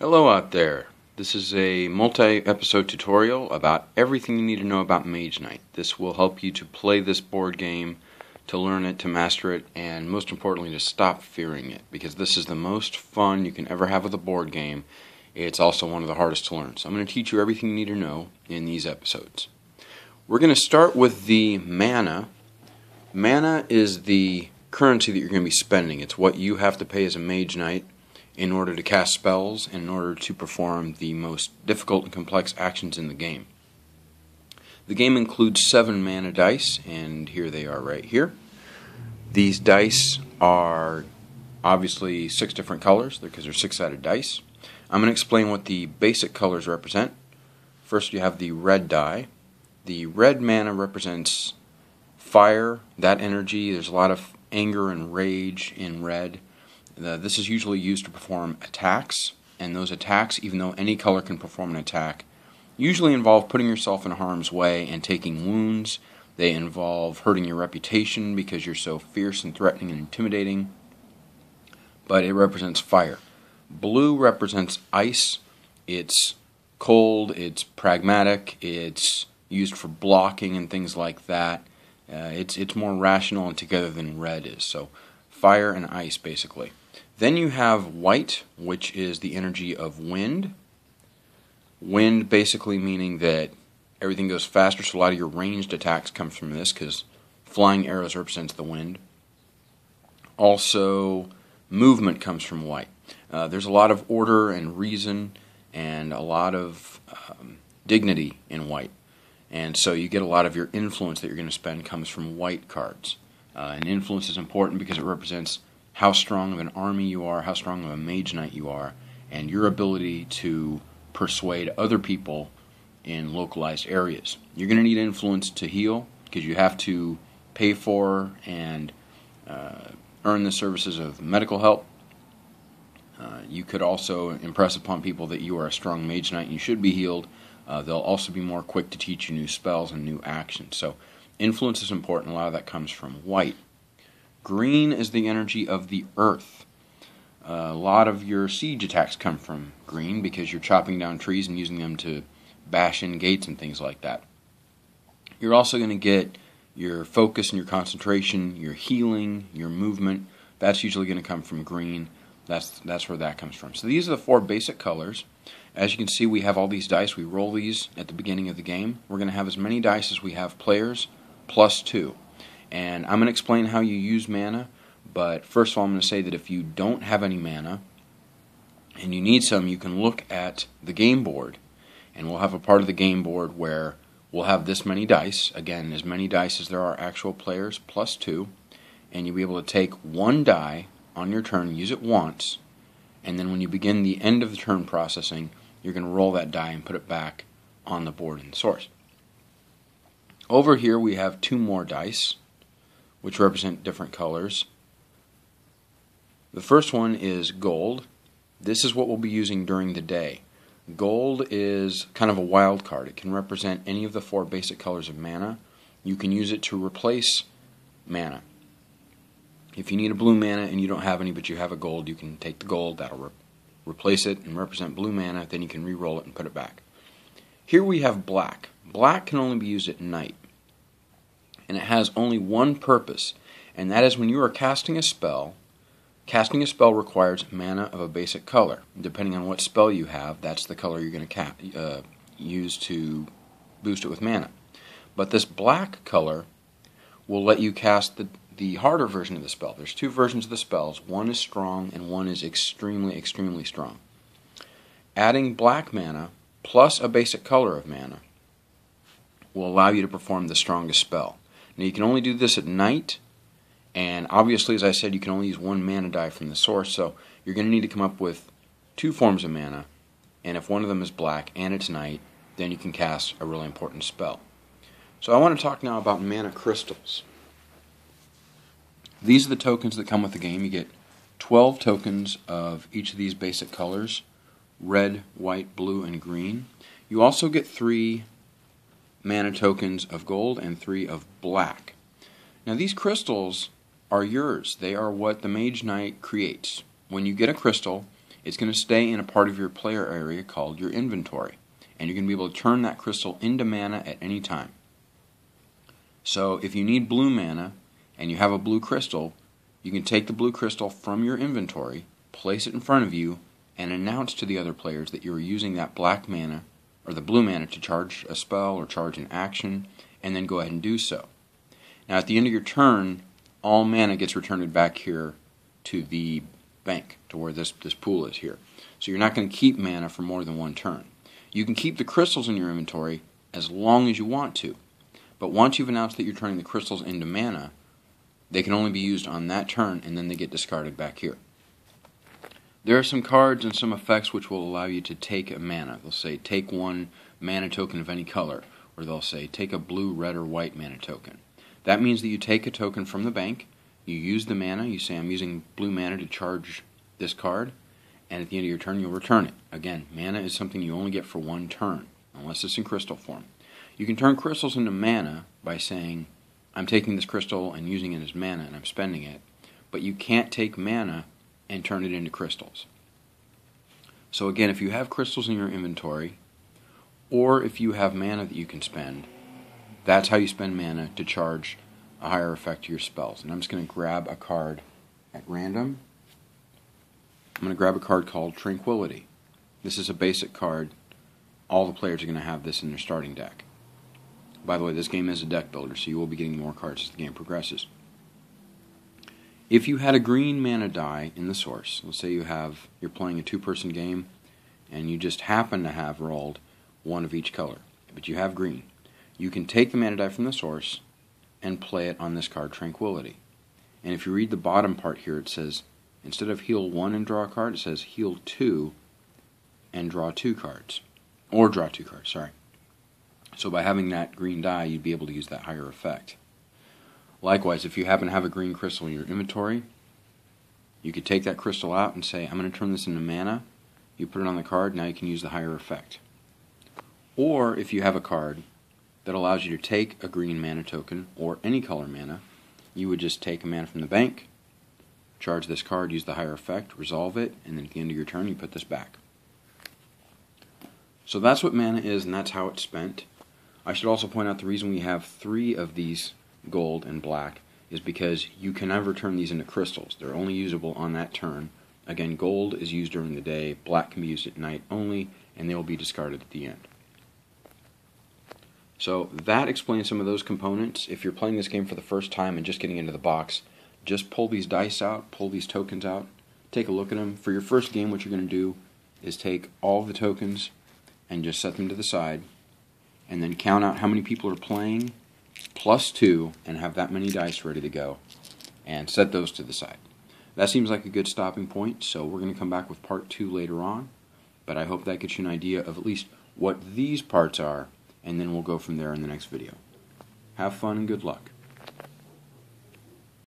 Hello out there. This is a multi-episode tutorial about everything you need to know about Mage Knight. This will help you to play this board game, to learn it, to master it, and most importantly to stop fearing it, because this is the most fun you can ever have with a board game. It's also one of the hardest to learn. So I'm going to teach you everything you need to know in these episodes. We're going to start with the mana. Mana is the currency that you're going to be spending. It's what you have to pay as a Mage Knight in order to cast spells and in order to perform the most difficult and complex actions in the game. The game includes 7 mana dice, and here they are right here. These dice are obviously 6 different colors because they're 6-sided dice. I'm going to explain what the basic colors represent. First you have the red die. The red mana represents fire, that energy. There's a lot of anger and rage in red. This is usually used to perform attacks, and those attacks, even though any color can perform an attack, usually involve putting yourself in harm's way and taking wounds. They involve hurting your reputation because you're so fierce and threatening and intimidating, but it represents fire. Blue represents ice. It's cold, it's pragmatic, it's used for blocking and things like that. It's more rational and together than red is, so fire and ice basically. Then you have white, which is the energy of wind. Wind basically meaning that everything goes faster, so a lot of your ranged attacks come from this because flying arrows represents the wind. Also, movement comes from white. There's a lot of order and reason and a lot of dignity in white. And so you get a lot of your influence that you're going to spend comes from white cards. And influence is important because it represents how strong of an army you are, how strong of a Mage Knight you are, and your ability to persuade other people in localized areas. You're going to need influence to heal because you have to pay for and earn the services of medical help. You could also impress upon people that you are a strong Mage Knight and you should be healed. They'll also be more quick to teach you new spells and new actions. So influence is important. A lot of that comes from white. Green is the energy of the earth. A lot of your siege attacks come from green because you're chopping down trees and using them to bash in gates and things like that. You're also going to get your focus and your concentration, your healing, your movement. That's usually going to come from green. That's where that comes from. So these are the 4 basic colors. As you can see, we have all these dice. We roll these at the beginning of the game. We're going to have as many dice as we have players, plus 2. And I'm going to explain how you use mana, but first of all I'm going to say that if you don't have any mana and you need some, you can look at the game board, and we'll have a part of the game board where we'll have this many dice, again as many dice as there are actual players, plus 2, and you'll be able to take 1 die on your turn, use it once, and then when you begin the end of the turn processing, you're going to roll that die and put it back on the board in the source. Over here we have 2 more dice, which represent different colors. The first one is gold. This is what we'll be using during the day. Gold is kind of a wild card. It can represent any of the 4 basic colors of mana. You can use it to replace mana. If you need a blue mana and you don't have any but you have a gold, you can take the gold, that'll replace it and represent blue mana, then you can re-roll it and put it back. Here we have black. Black can only be used at night, and it has only one purpose, and that is when you are casting a spell requires mana of a basic color. Depending on what spell you have, that's the color you're going to use to boost it with mana. But this black color will let you cast the harder version of the spell. There's 2 versions of the spells. One is strong and one is extremely, extremely strong. Adding black mana plus a basic color of mana will allow you to perform the strongest spell. Now you can only do this at night, and obviously as I said you can only use 1 mana die from the source, so you're going to need to come up with 2 forms of mana, and if one of them is black and it's night, then you can cast a really important spell. So I want to talk now about mana crystals. These are the tokens that come with the game. You get 12 tokens of each of these basic colors, red, white, blue, and green. You also get 3 mana tokens of gold and 3 of black. Now these crystals are yours. They are what the Mage Knight creates. When you get a crystal, it's going to stay in a part of your player area called your inventory, and you're going to be able to turn that crystal into mana at any time. So if you need blue mana and you have a blue crystal, you can take the blue crystal from your inventory, place it in front of you, and announce to the other players that you are using that black mana or the blue mana to charge a spell or charge an action, and then go ahead and do so. Now at the end of your turn, all mana gets returned back here to the bank, to where this pool is here. So you're not going to keep mana for more than one turn. You can keep the crystals in your inventory as long as you want to, but once you've announced that you're turning the crystals into mana, they can only be used on that turn, and then they get discarded back here. There are some cards and some effects which will allow you to take a mana. They'll say take one mana token of any color, or they'll say take a blue, red, or white mana token. That means that you take a token from the bank, you use the mana, you say I'm using blue mana to charge this card, and at the end of your turn you'll return it. Again, mana is something you only get for one turn, unless it's in crystal form. You can turn crystals into mana by saying I'm taking this crystal and using it as mana and I'm spending it, but you can't take mana and turn it into crystals. So again, if you have crystals in your inventory, or if you have mana that you can spend, that's how you spend mana to charge a higher effect to your spells. And I'm just going to grab a card at random. I'm going to grab a card called Tranquility. This is a basic card. All the players are going to have this in their starting deck. By the way, this game is a deck builder, so you will be getting more cards as the game progresses. If you had a green mana die in the source, let's say you're playing a two-person game, and you just happen to have rolled one of each color, but you have green, you can take the mana die from the source and play it on this card, Tranquility. And if you read the bottom part here, it says, instead of heal 1 and draw a card, it says heal 2 and draw 2 cards. Or draw 2 cards, sorry. So by having that green die, you'd be able to use that higher effect. Likewise, if you happen to have a green crystal in your inventory, you could take that crystal out and say, I'm going to turn this into mana. You put it on the card, now you can use the higher effect. Or if you have a card that allows you to take a green mana token, or any color mana, you would just take a mana from the bank, charge this card, use the higher effect, resolve it, and then at the end of your turn you put this back. So that's what mana is, and that's how it's spent. I should also point out the reason we have 3 of these gold and black is because you can never turn these into crystals. They're only usable on that turn. Again, gold is used during the day, black can be used at night only, and they will be discarded at the end. So that explains some of those components. If you're playing this game for the first time and just getting into the box, just pull these dice out, pull these tokens out, take a look at them. For your first game, what you're going to do is take all of the tokens and just set them to the side, and then count out how many people are playing, plus 2, and have that many dice ready to go, and set those to the side. That seems like a good stopping point, so we're going to come back with part 2 later on, but I hope that gets you an idea of at least what these parts are, and then we'll go from there in the next video. Have fun and good luck.